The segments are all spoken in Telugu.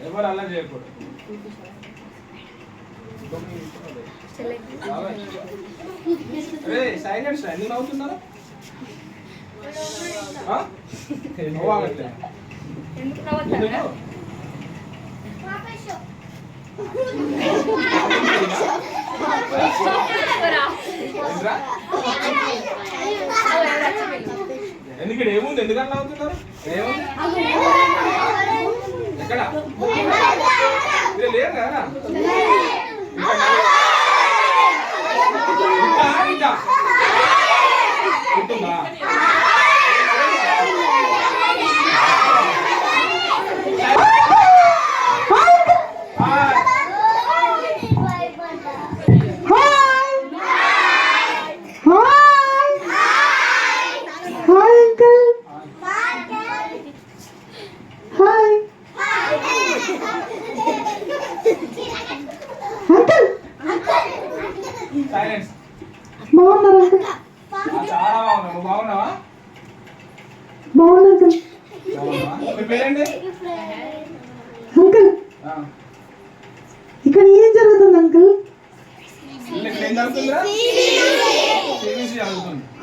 ఎవరు అలా చేయకూడదు. సైలెన్స్ ఎన్ని నవ్వుతున్నారు? ఎందుకు ఏముంది? ఎందుకన్నా అవుతున్నారు? ఏముంది? ఎక్కడ లేరు కదా? ఉంటుందా? ఇక్కడ ఏం జరుగుతుంది అంకుల్?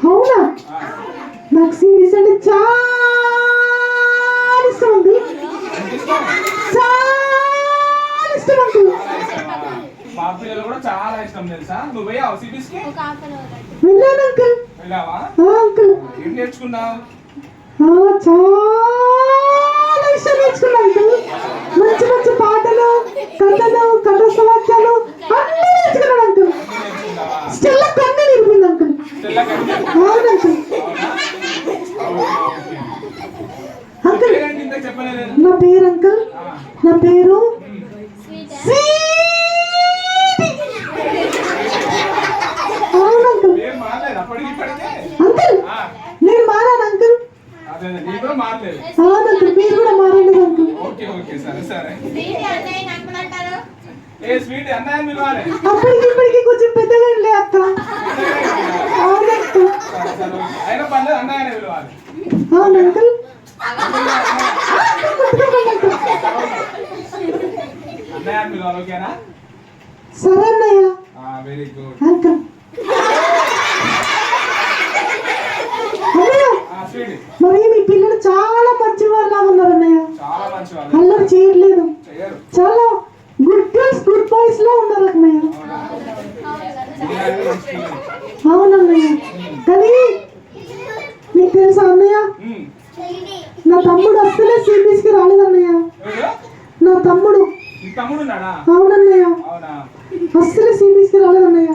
అవునా? నాకు సిరీస్ అంటే చాలా ఇష్టం అంకుల్. చాలా ఇష్టం అంకుల్. మా పిల్లలు కూడా చాలా ఇష్టం తెలుసా? నువ్వు పోయావు సిటీస్ కి? వెళ్ళాను అంకుల్. వెళ్ళావా? అంకుల్ ఏం నేర్చుకున్నావు? చాలా విషయాలు నేర్చుకున్నాను అంకుల్. మంచి మంచి పాటలు, కథలు, కథ సమాచారాలు అన్నీ నేర్చుకున్నాను అంకుల్. స్టెల్లా కన్ను నేర్పింది అంకుల్. అవును అంకుల్. అంకుల్ నా పేరు అంకుల్, నా పేరు అవును అంకుల్. అంకుల్ నేను మారాను అంకుల్. అవును అంకుల్, మీరు కూడా మారండి అంకుల్. అప్పటికి ఇప్పటికి కొంచెం పెద్దగా లే అక్క. అవును అంకుల్. అవును అంకుల్. సరే అన్నయ్య. Very good uncle. మరి మీ పిల్లలు చాలా మంచి వాళ్ళ ఉన్నారు అన్నయ్య. అల్లరి చేయట్లేదు. చాలా గుడ్ గర్ల్స్, గుడ్ బాయ్స్ లో ఉన్నారు అన్నయ్య. అవునన్నయ్య. కానీ నీకు తెలుసా అన్నయ్య, నా తమ్ముడు అస్సలే సిబిఎస్కి రాలేదన్నయ్య. నా తమ్ముడు. అవునన్నయ్య, అస్సలే సిబిఎస్కి రాలేదన్నయ్య.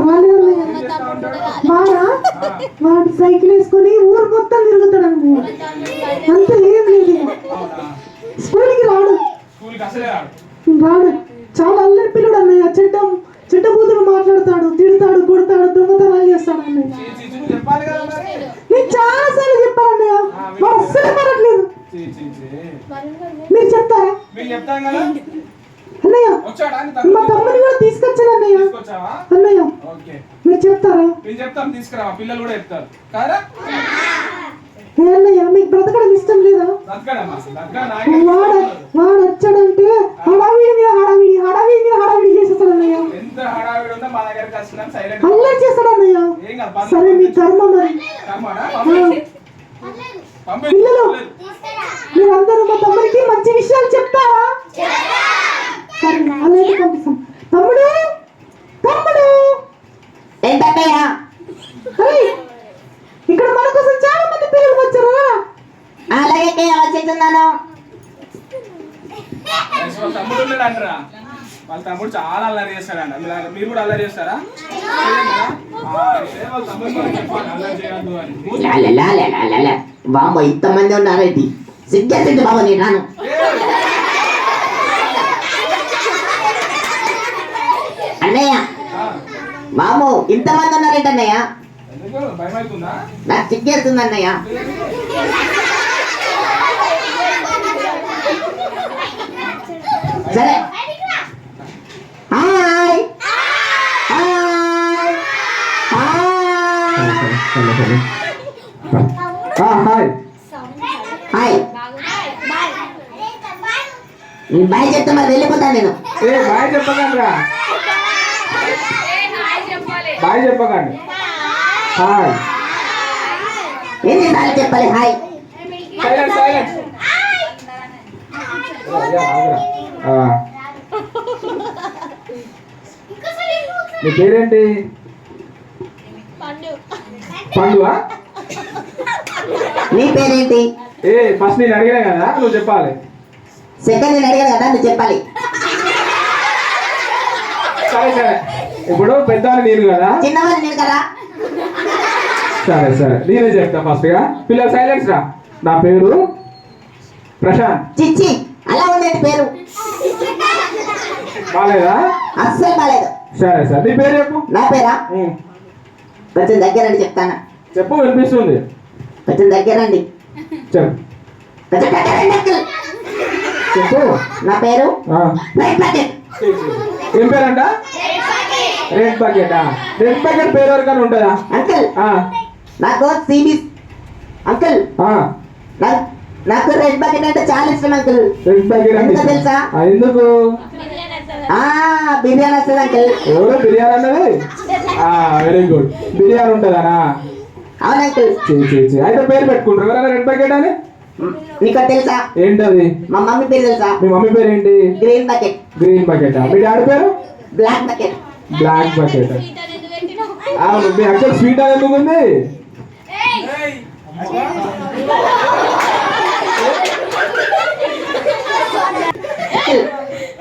రాలేదన్నయ్య. వాడు సైకిల్ వేసుకొని ఊరు మొత్తం తిరుగుతాడు అన్నయ్య. అంతే, ఏం లేదు. స్కూల్కి రాడు. రాడు. చాలా అల్లరి పిల్లడు అన్నయ్య. చెడ్డ బూతులు మాట్లాడతాడు, తిడతాడు, కొడతాడు, దొంగతనాలు చేస్తాడు అన్నయ్య. నేను చాలా సార్లు చెప్పాను అన్నయ్య, వాడు అస్సలు మారట్లేదు. మీరు చెప్తారా అన్నయ్య? మా తమ్ముని కూడా తీసుకొచ్చాను అన్నయ్య. అన్నయ్య మీరు చెప్తారా? అన్నయ్య మీకు బ్రతకడం ఇష్టం లేదా? వాడు వచ్చాడంటే హడావిడి మీద హడావిడి, హడావిడి మీద హడావిడి చేసేస్తాడు అన్నయ్య. అల్లరి చేస్తాడు అన్నయ్య. సరే మీ కర్మ మరి. పిల్లలు మీరందరూ మా తమ్ముడికి మంచి విషయాలు చెప్తారా? అలాగే పంపిస్తాం. తమ్ముడు, తమ్ముడు ఏంటయ్యా? ఇక్కడ మన కోసం చాలా మంది పిల్లలు వచ్చారు. అలాగే వచ్చేస్తున్నాను. వాళ్ళ తమ్ముడు చాలా అల్లరి చేస్తాడంట. మీరు కూడా అల్లరి చేస్తారా? బాబు ఇంతమంది ఉన్నారేంటి? సిగ్గేసింది బాబు, నేను రాను. అన్నయ్య బాబు ఇంతమంది ఉన్నారేంటి అన్నయ్య? నాకు సిగ్గేస్తుంది అన్నయ్య. సరే hi hi hi hi hi bye చెప్తే మరి వెళ్ళిపోతాను నేను. ఏ బాయ్ చెప్పకండి రా, బాయ్ చెప్పకండి. హాయ్. ఎన్నిసార్లు చెప్పాలి హాయ్? Silent silent. నీ పేరేంటి? పండువా? నీ పేరేంటి? ఏ ఫస్ట్ నేను అడిగినా కదా, నువ్వు చెప్పాలి. సెకండ్ నేను అడిగాను కదా, నువ్వు చెప్పాలి. సరే సరే, ఇప్పుడు పెద్దవాళ్ళు నేను కదా. చిన్నవాళ్ళు నేను కదా. సరే సరే, నేనే చెప్తా ఫస్ట్ గా. పిల్లలు సైలెన్స్ రా. నా పేరు ప్రశాంత్. చిచ్చి అలా ఉండేది పేరు. బాలేదా? అస్సలు బాలేదు. సరే సరే, నీ పేరు చెప్పు. నా పేరా? ఉమ్. కొంచెం దగ్గరండి చెప్తాను. చెప్పు, వినిపిస్తుంది. కొంచెం దగ్గరండి. చెప్పు కొంచెం దగ్గరండి అంకుల్. చెప్పు. నా పేరు ఆ. Right bucket. ఏం పేరంట? రెడ్ బకెటా? రెడ్ బకెట్ పేరు వరకు ఉంటుందా? అంకుల్ ఆ. నాకు సిబిస్ అంకుల్. ఆ. నాకు రెడ్ బకెట్ అంటే చాలా ఇష్టం అంకుల్. రెడ్ బకెట్ అంటే ఎందుకో తెలుసా? ఎందుకు? బిర్యానీ వస్తుంది అంకుల్. ఎవరు బిర్యానీ అన్నది? Very good. బిర్యానీ ఉంటుందనా? అవును అంకుల్. అయితే పేరు పెట్టుకుంటారు ఎవరైనా రెడ్ బకెట్ అని? నీకు తెలుసా? ఏంటది? మా మమ్మీ పేరు తెలుసా? మీ మమ్మీ పేరు ఏంటి? Green bucket. Green bucket. మీ డాడీ పేరు? Black bucket. Black bucket. అవును, మీ అక్కడ స్వీట్ అని ఎందుకు ఉంది?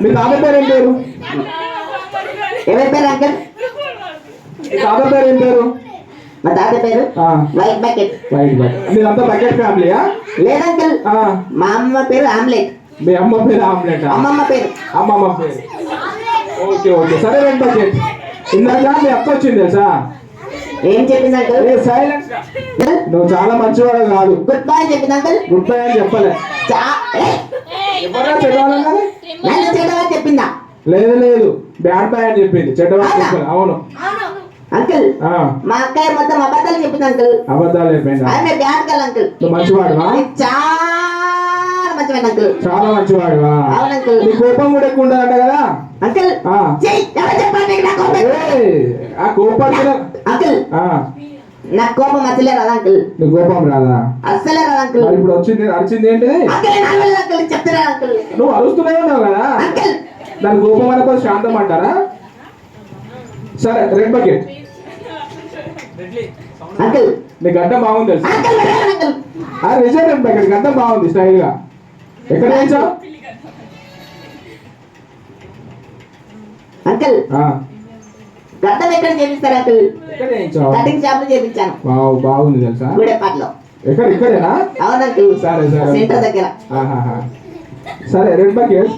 మీ తాత పేరు ఏం పేరు? ఎవరి పేరు అంకుల్? మీ తాత పేరు ఏం పేరు? మా తాత పేరు వైట్ బకెట్. White bucket. మీరంతా బకెట్ ఫ్యామిలీయా? లేదంకుల్, మా అమ్మ పేరు ఆమ్లెట్. మీ అమ్మ పేరు ఆమ్లెట్. అమ్మమ్మ పేరు అమ్మమ్మ పేరు. ఓకే ఓకే, సరే రెడ్ బకెట్. ఇందాక మీ అక్క వచ్చింది తెలుసా? ఏం చెప్పింది అంకుల్? సైలెన్స్. నువ్వు చాలా మంచివాడు కాదు. గుడ్ బాయ్ చెప్పింది అంకుల్. గుడ్ బై అని చెప్పలే. ఎవరైనా చెడ్డవాళ్ళని? నన్ను చెడ్డగా చెప్పిందా? లేదు లేదు, బ్యాడ్ బాయ్ అని చెప్పింది. చెడ్డవాళ్ళు చెప్పలే. అవును అంకుల్, మా అక్కయ్య మొత్తం అబద్ధాలు చెప్పింది అంకుల్. అబద్ధాలు చెప్పింది. ఆమె బ్యాడ్ గర్ల్ అంకుల్. నువ్వు మంచివాడువా? చాలా మంచివాడు అంకుల్. చాలా మంచివాడువా? అవును అంకుల్. నీ కోపం కూడా ఎక్కువ ఉంటుందంట కదా అంకుల్. చెప్పండి ఆ కోపం అంకుల్. నాకు కోపం అసలే రాదా అంకుల్? నీ కోపం రాదా? అస్సలే రాదా అంకుల్. మరి ఇప్పుడు వచ్చింది అరిచింది ఏంటిది? అంకుల్ చెప్తున్నా అంకుల్. నువ్వు అరుస్తూనే ఉన్నావు కదా. అంకుల్ దాని కోపం అనుకో శాంతం అంటారా? సరే రెడ్ బకెట్. అంకుల్ నీ గడ్డం బాగుంది తెలుసా? నిజం రెడ్ బకెట్, గడ్డం బాగుంది స్టైల్ గా. ఎక్కడ చేయించావు? అంకుల్ గడ్డం ఎక్కడ చేపిస్తారు అంకుల్? ఎక్కడ చేయించావు? కటింగ్ షాప్ లో చేపించాను. బాగుంది తెలుసా? గూడెపాట్లో. ఎక్కడ? ఇక్కడేనా? అవును అంకుల్. సరే సరే, సెంటర్ దగ్గర. సరే రెడ్ బకెట్,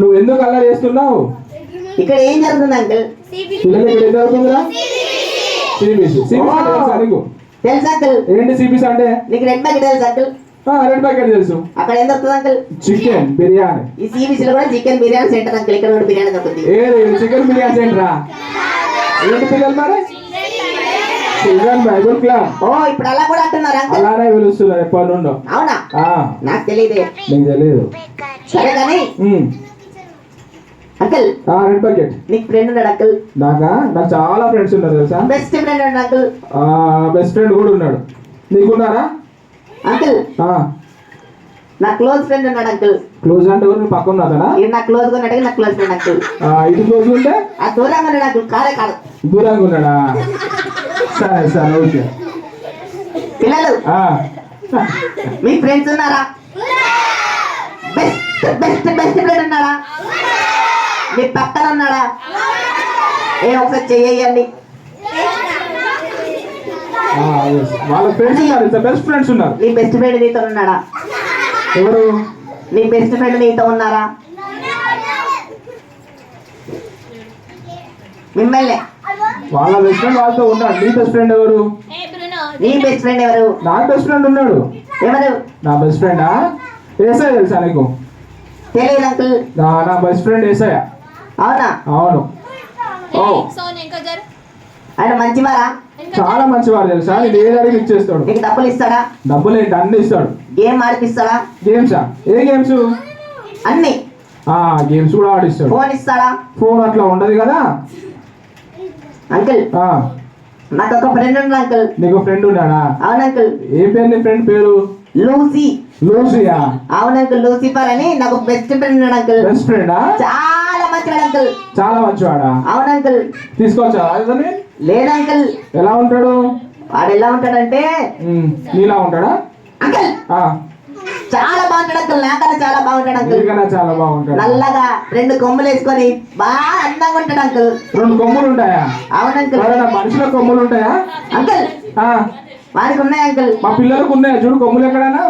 నువ్వు ఎందుకు అలా చేస్తున్నావు? ఇక్కడ ఏం జరుగుతుంది అంకుల్? పిల్లలు ఇక్కడ ఏం జరుగుతుందిరా? సిబిసి. సిబిసి తెలుసా నీకు? తెలుసు అంకుల్. ఏంటి సిబిసి అంటే? నీకు రెడ్ బకెట్ తెలుసు అంకుల్? రెడ్ బకెట్ తెలుసు. అక్కడ ఏం దొరుకుతుంది అంకుల్? చికెన్ బిర్యానీ. ఈ సిబిసి లో కూడా చికెన్ బిర్యానీ సెంటర్ అంకుల్. ఇక్కడ కూడా బిర్యానీ దొరుకుతుంది. ఏది చికెన్ బిర్యానీ సెంటరా? ఏంటి పిల్లలు మరి? Children Bible club. ఇప్పుడు అలా కూడా అంటున్నారు అంకుల్. అలానే పిలుస్తున్నారు ఎప్పటి నుండో. అవునా? నాకు తెలియదు. నీకు తెలియదు? సరే కానీ అంకుల్, రెడ్ బకెట్, నీకు ఫ్రెండ్ ఉన్నాడు అంకుల్? నాకు చాలా ఫ్రెండ్స్ ఉన్నారు తెలుసా? బెస్ట్ ఫ్రెండ్ ఉన్నాడు అంకుల్. బెస్ట్ ఫ్రెండ్ కూడా ఉన్నాడు. నీకున్నారా అంకుల్? నా క్లోజ్ ఫ్రెండ్ ఉన్నాడు అంకుల్. క్లోజ్ అంటే నువ్వు పక్కన ఉన్నాదా? ఇది నా క్లోజ్ గా ఉన్నాడు. నా క్లోజ్ ఫ్రెండ్ అంకుల్. ఇది క్లోజ్ ఉంటే దూరంగా ఉన్నాడు అంకుల్. కాదే కాదు, దూరంగా ఉన్నాడా? సరే సరే ఓకే. పిల్లలు మీ ఫ్రెండ్స్ ఉన్నారా? బెస్ట్ బెస్ట్ బెస్ట్ ఫ్రెండ్ ఉన్నాడా? మీ పక్కన ఉన్నాడా? ఒకసారి చెయ్యండి. వాళ్ళ ఫ్రెండ్స్ ఉన్నారు, బెస్ట్ ఫ్రెండ్స్ ఉన్నారు. నీ బెస్ట్ ఫ్రెండ్ నీతో ఉన్నాడా? ఎవరు? నీ బెస్ట్ ఫ్రెండ్ నీతో ఉన్నారా? మిమ్మల్ని. వాళ్ళ బెస్ట్ ఫ్రెండ్ వాళ్ళతో ఉన్నాడు. నీ బెస్ట్ ఫ్రెండ్ ఎవరు? నీ బెస్ట్ ఫ్రెండ్ ఎవరు? నా బెస్ట్ ఫ్రెండ్ ఉన్నాడు. ఎవరు? నా బెస్ట్ ఫ్రెండా ఏసయ్య తెలుసా నీకు? తెలియదు అంకుల్. నా బెస్ట్ ఫ్రెండ్ ఏసయ్య. అవునా? అవును. ఆయన మంచివారా? చాలా మంచివాడు తెలుసా? నేను ఏది అడిగి ఇచ్చేస్తాడు. నీకు డబ్బులు ఇస్తాడా? డబ్బులు ఏంటి, అన్ని ఇస్తాడు. గేమ్ ఆడిపిస్తాడా? గేమ్సా? ఏ గేమ్స్? అన్ని. గేమ్స్ కూడా ఆడిస్తాడు. ఫోన్ ఇస్తాడా? ఫోన్ అట్లా ఉండదు కదా. అంకుల్ ఆ, నాకు ఒక ఫ్రెండ్ ఉన్నాడు అంకుల్. నీకు ఫ్రెండ్ ఉన్నాడా? అవును అంకుల్. ఏం పేరు నీ ఫ్రెండ్ పేరు? లూసీ. లూసియా? అవును అంకుల్, లూసిఫర్ అని నాకు బెస్ట్ ఫ్రెండ్ ఉన్నాడు అంకుల్. బెస్ట్ ఫ్రెండా? చాలా మంచివాడు అంకుల్. చాలా మంచివాడా? అవును అంకుల్. తీసుకొచ్చా అతన్ని? లేదు అంకుల్. ఎలా ఉంటాడు? వాడు ఎలా ఉంటాడంటే నీలా ఉంటాడా? అంకుల్ ఆ, చాలా బాగుంటాడు అంకుల్. నాకన్నా చాలా బాగుంటాడు అంకుల్. నీకన్నా చాలా బాగుంటాడు. నల్లగా 2 కొమ్ములు వేసుకొని బాగా అందంగా ఉంటాడు అంకుల్. 2 కొమ్ములు ఉంటాయా? అవును అంకుల్. ఎవరైనా మనుషుల కొమ్ములు ఉంటాయా? అంకుల్ ఆ, వాడికి ఉన్నాయి అంకుల్. మా పిల్లలకు ఉన్నాయా చూడు కొమ్ములు? ఎక్కడైనా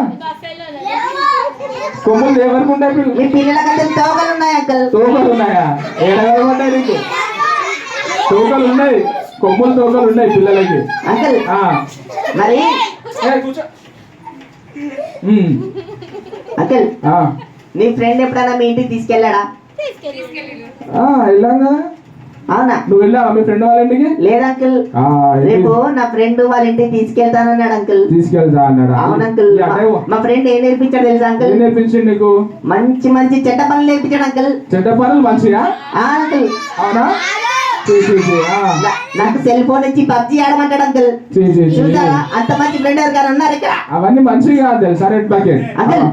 కొమ్ములు ఎవరికి ఉంటాయి? మీ పిల్లల కంటే తోకలు ఉన్నాయి అంకుల్. తోకలు ఉన్నాయా? ఏడగా ఉంటాయి నీకు? తోకలు ఉన్నాయి, కొమ్ములు తోకలు ఉన్నాయి పిల్లలకి. అంకుల్ ఆ, మరి కూర్చో. అంకుల్ ఆ, నీ ఫ్రెండ్ ఎప్పుడైనా మీ ఇంటికి తీసుకెళ్ళాడా? వెళ్ళాం కదా. అవునా? నువ్వు వెళ్ళావా మీ ఫ్రెండ్ వాళ్ళ ఇంటికి? లేదు అంకుల్. రేపు నా ఫ్రెండ్ వాళ్ళ ఇంటికి తీసుకెళ్తానన్నాడు అంకుల్. తీసుకెళ్తా అన్నాడా? అవును అంకుల్. మా ఫ్రెండ్ ఏం నేర్పించాడు తెలుసా అంకుల్? ఏం నేర్పించిండు నీకు? మంచి మంచి చెడ్డ పనులు నేర్పించాడు అంకుల్. చెడ్డ పనులు మంచిగా? అంకుల్ అవునా? నాకు సెల్ ఫోన్ ఇచ్చి పబ్జి ఆడమంటాడు అంకుల్. చూసారా అంత మంచి ఫ్రెండ్ ఎవరికైనా ఉన్నారు ఇక్కడ? అవన్నీ మంచిగా తెలుసా రెడ్ ప్యాకెట్? అంకుల్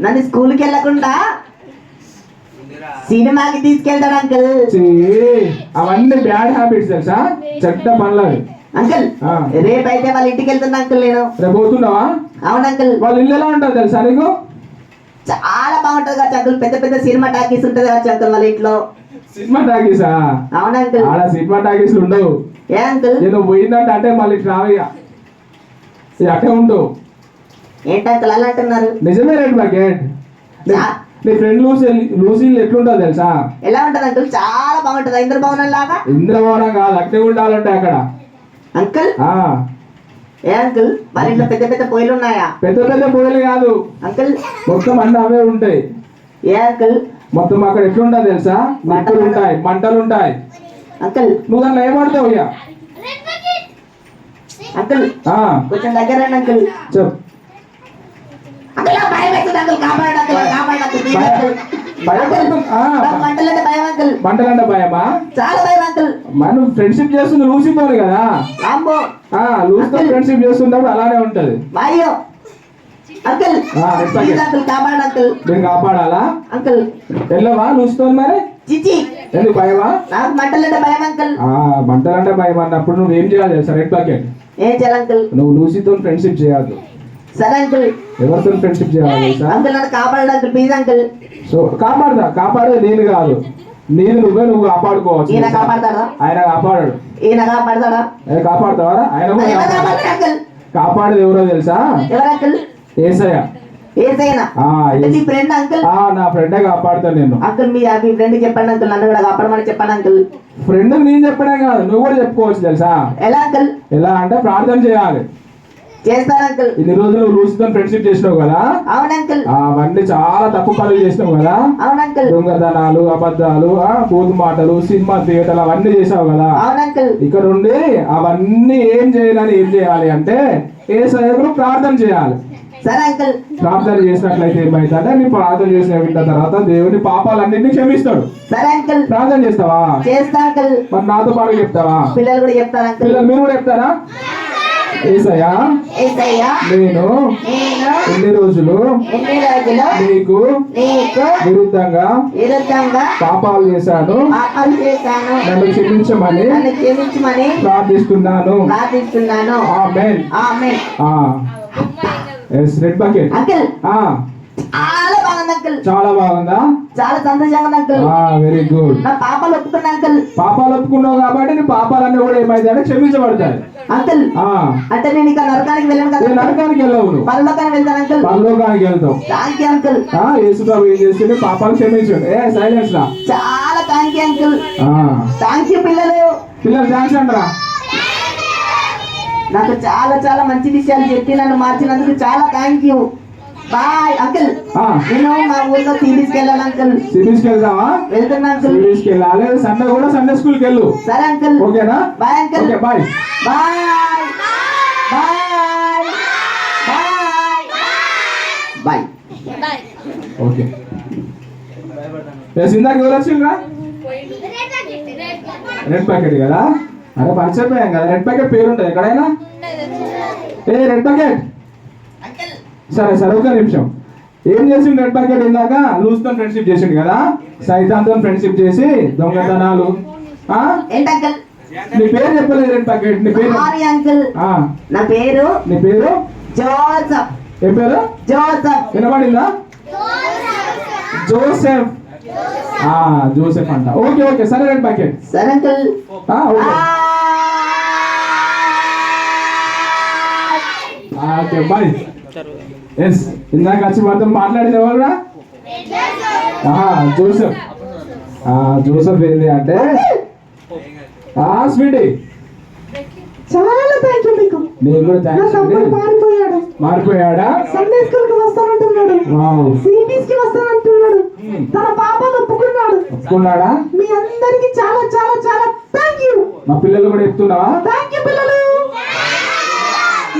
నన్ను స్కూల్కి వెళ్ళకుండా సినిమాకి తీసుకెళ్తాడు అంకుల్. అవన్నీ బ్యాడ్ హ్యాబిట్స్ తెలుసా, చెడ్డ పనులు అంకుల్. రేపు అయితే వాళ్ళ ఇంటికి వెళ్తున్నా అంకుల్ నేను. రేపు పోతున్నావా? అవును అంకుల్. వాళ్ళ ఇల్లు ఎలా ఉంటుంది తెలుసా నీకు? చాలా బాగుంటది కదా అంకుల్. పెద్ద పెద్ద సినిమా టాకీస్ ఉంటది కదా అంకుల్ వాళ్ళ ఇంట్లో. సినిమా టాకీసా? అవును అంకుల్. ఆడ సినిమా టాకీస్లు ఉండవు. ఏ అంకుల్? నేను పోయిందంటే అంటే మళ్ళీ రావయ్యా, అట్టే ఉంటావు. ఏంటి అంకుల్ అలా అంటున్నారు? నిజమే రెడ్ ప్యాకెట్. నీ ఫ్రెండ్ లూసీ ఎట్లుంటుంది తెలుసా? ఎలా ఉంటది అంకుల్? చాలా బాగుంటది. ఇంద్రభవనం లాగా? ఇంద్రభవనం కాదు, అట్టే ఉండాలంటే అక్కడ అంకుల్. ఏ అంకుల్ వాళ్ళ ఇంట్లో పెద్ద పెద్ద పొయ్యిలు ఉన్నాయా? పెద్ద పెద్ద పొయ్యిలు కాదు అంకుల్, మొత్తం అన్ని అవే ఉంటాయి. ఏ అంకుల్? మొత్తం అక్కడ ఎట్లుంటది తెలుసా? మంటలు ఉంటాయి, మంటలు ఉంటాయి. అంకుల్ నువ్వు దాంట్లో ఏమడతావు? ఇక అంకుల్ కొంచెం దగ్గర రండి అంకుల్. చెప్పు. అంకుల్ భయం వేస్తుంది అంకుల్. కాపాడండి అంకుల్, కాపాడండి అంకుల్. మంటలంటే భయం అంకుల్. మంటలంటే భయమా? చాలా భయం అంకుల్. మనం ఫ్రెండ్షిప్ చేస్తుంది లూసీతో కదా. రాంబో లూసీతో ఫ్రెండ్షిప్ చేస్తున్నప్పుడు అలానే ఉంటది. బాయ్యో అంకుల్. ప్లీజ్ అంకుల్ కాపాడండి అంకుల్. నేను కాపాడాలా అంకుల్? వెళ్ళవా లూసీతో మరి? చిచి ఎందుకు భయమా? నాకు మంటలంటే భయం అంకుల్. మంటలంటే భయం అన్నప్పుడు నువ్వు ఏం చేయాలి తెలుసా రెడ్ ప్యాకెట్? ఏం చేయాలి అంకుల్? నువ్వు లూసీతో ఫ్రెండ్షిప్ చేయద్దు. సరే అంకుల్. ఎవరితో ఫ్రెండ్షిప్ చేయాలి తెలుసా? అంకుల్ నన్ను కాపాడండి అంకుల్ ప్లీజ్ అంకుల్. సో కాపాడేది నేను కాదు, నువ్వు కాపాడుకోవచ్చు. ఈయన కాపాడతాడా? ఆయన కాపాడాడు. ఈయన కాపాడతాడా? కాపాడుతావా? ఆయన అంకుల్. కాపాడేది ఎవరో తెలుసా? ఎవరు అంకుల్? ఏసయ్య. ఏసయ్యనా? మీ ఫ్రెండ్ అంకుల్? నా ఫ్రెండే కాపాడుతాను నేను. అంకుల్ మీ ఫ్రెండ్ చెప్పండి అంకుల్, నన్ను కూడా కాపాడమని చెప్పండి అంకుల్. ఫ్రెండ్ నేను చెప్పడం కాదు, నువ్వు కూడా చెప్పుకోవచ్చు తెలుసా? ఎలా అంకుల్? ఎలా అంటే ప్రార్థన చేయాలి. చేస్తాను అంకుల్. ఇన్ని రోజులు నువ్వు లూసీతో ఫ్రెండ్షిప్ చేసినావు కదా. అవును అంకుల్. అవన్నీ చాలా తప్పు పనులు చేసినావు కదా. అవును అంకుల్. దొంగతనాలు, అబద్ధాలు, బూతు మాటలు, సినిమా థియేటర్లు అవన్నీ చేసావు కదా. అవును అంకుల్. ఇక్కడ ఉండి అవన్నీ ఏం చేయాలి అంటే యేసయ్యకు ప్రార్థన చేయాలి. సరే అంకుల్. ప్రార్థన చేసినట్లయితే ఏమైందంటే నీ ప్రార్థన చేసిన విన్న తర్వాత దేవుని పాపాలన్నింటినీ క్షమిస్తాడు. సరే అంకుల్. ప్రార్థన చేస్తావా? చేస్తా అంకుల్. మరి నాతో పాటు చెప్తావా? పిల్లలు కూడా చెప్తారు అంకుల్. పిల్లలు మీరు కూడా చెప్తారా? యేసయ్యా నేను ఎన్ని రోజులు నీకు విరుద్ధంగా పాపాలు చేశాను, నన్ను క్షమించమని ప్రార్థిస్తున్నాను. ఆమేన్. రెడ్ బకెట్ చాలా బాగుంది అంకుల్. చాలా బాగుందా? చాలా సంతోషంగా ఉంది అంకుల్. Very good. నా పాపాలు ఒప్పుకున్నా అంకుల్. పాపాలు ఒప్పుకున్నావు కాబట్టి నీ పాపాలన్నీ కూడా ఏమైందంటే క్షమించబడతాయి అంకుల్. అంటే నేను ఇక నరకానికి వెళ్ళాను కదా. నరకానికి వెళ్ళవు, నువ్వు పరలోకానికి వెళ్తాను అంకుల్. పరలోకానికి వెళ్తావు. Thank you uncle. యేసు ప్రభు ఏం చేస్తుంది? పాపాలు క్షమించండి. సైలెన్స్ రా. చాలా thank you uncle. Thank you పిల్లలు థ్యాంక్స్ అంటారా? నాకు చాలా చాలా మంచి విషయాలు చెప్పి నన్ను మార్చినందుకు చాలా థ్యాంక్ యూ. Bye uncle. నేను మా ఊర్లో సిబిఎస్కి వెళ్ళాలి అంకుల్. సిబిఎస్కి వెళ్తావా? వెళ్తున్నా అంకుల్. సిబిఎస్కి వెళ్ళాలి. సండే కూడా సండే స్కూల్కి వెళ్ళు. సరే అంకుల్. ఓకేనా? Bye uncle. Okay bye. Bye bye bye bye. Okay. Yes ఇందాక ఎవరు వచ్చిండ్రా రెడ్ ప్యాకెట్ కదా అరే మర్చిపోయాం కదా రెడ్ ప్యాకెట్ పేరు ఉంటుంది ఎక్కడైనా ఏ రెడ్ ప్యాకెట్ సరే సరే ఒక నిమిషం ఏం చేసిండు రెడ్ ప్యాకెట్ ఇందాక లూజ్తో ఫ్రెండ్షిప్ చేసిండు కదా సైతాన్తో ఫ్రెండ్షిప్ చేసి దొంగతనాలు ఏంటి అంకుల్ నీ పేరు చెప్పలేదు రెడ్ ప్యాకెట్ నీ పేరు సారీ అంకుల్ ఆ, నా పేరు నీ పేరు జోసఫ్ ఏ పేరు జోసఫ్ వినబడిందా జోసెఫ్ జోసెఫ్ అంట ఓకే ఓకే సరే రెడ్ ప్యాకెట్ సరే uncle okay okay bye yes ఇందాక వచ్చి మాతో మాట్లాడింది ఎవరురా జోసెఫ్ జోసెఫ్ ఏంటి అంటే స్వీటీ చాలా థ్యాంక్ యూ మీకు నేను కూడా నా థ్యాంక్స్ తమ్ముడు మారిపోయాడు మారిపోయాడా సండే స్కూల్ కి వస్తానంటున్నాడు వావ్. సిటీస్ కి వస్తానంటున్నాడు తన పాపను ఒప్పుకున్నాడు ఒప్పుకున్నాడా మీ అందరికి చాలా చాలా చాలా థ్యాంక్ యూ మా పిల్లలు కూడా చెప్తున్నావా థ్యాంక్ యూ పిల్లలు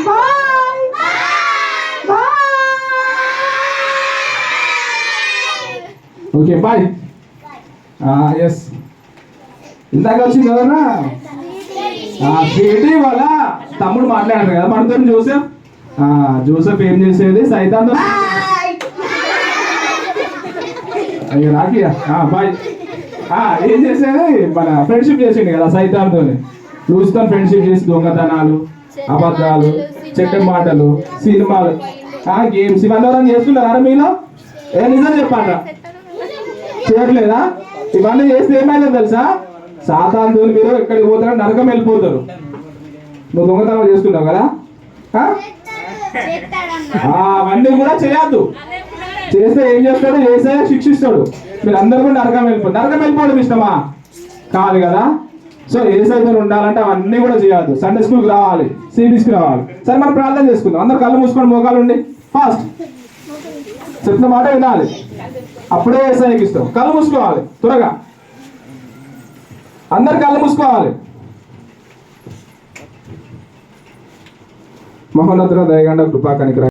bye bye okay bye yes ఇందాక వచ్చింది ఎవరన్నా స్వీటీ వాళ్ళ తమ్ముడు మాట్లాడారు కదా మనతో జోసెఫ్ జోసెఫ్ ఏం చేసేది సైతాన్తో అయ్యో రాకియా బాయ్ ఏం చేసేది మన ఫ్రెండ్షిప్ చేసిండు కదా సైతాన్తో లూజ్తో ఫ్రెండ్షిప్ చేసి దొంగతనాలు అబద్ధాలు చెట్ట మాటలు సినిమాలు గేమ్స్ ఇవన్నీ ఎవరైనా చేస్తున్నారా మీలో నిజం చెప్పండి చేయట్లేదా ఇవన్నీ చేస్తే ఏమైనా తెలుసా సాతాన్తో మీరు ఎక్కడికి పోతారో నరకం వెళ్ళిపోతారు నువ్వు దొంగతనాలు చేస్తున్నావు కదా అవన్నీ కూడా చేయొద్దు చేస్తే ఏం చేస్తాడు ఏసయ్య శిక్షిస్తాడు మీరు అందరూ కూడా నరకం వెళ్ళిపోవడం ఇష్టమా కాదు కదా సో ఏసైతో ఉండాలంటే అవన్నీ కూడా చేయొద్దు సండే స్కూల్కి రావాలి సిటీస్కి రావాలి సరే మనం ప్రార్థన చేసుకుందాం అందరు కళ్ళు మూసుకొని మోకాలు ఉండి ఫాస్ట్ చెప్పిన మాట వినాలి అప్పుడే ఏసయ్యకి ఇస్తాం కళ్ళు మూసుకోవాలి త్వరగా అందరు కళ్ళు మూసుకోవాలి మహోన్నతుల దయగండ కృపా కనికర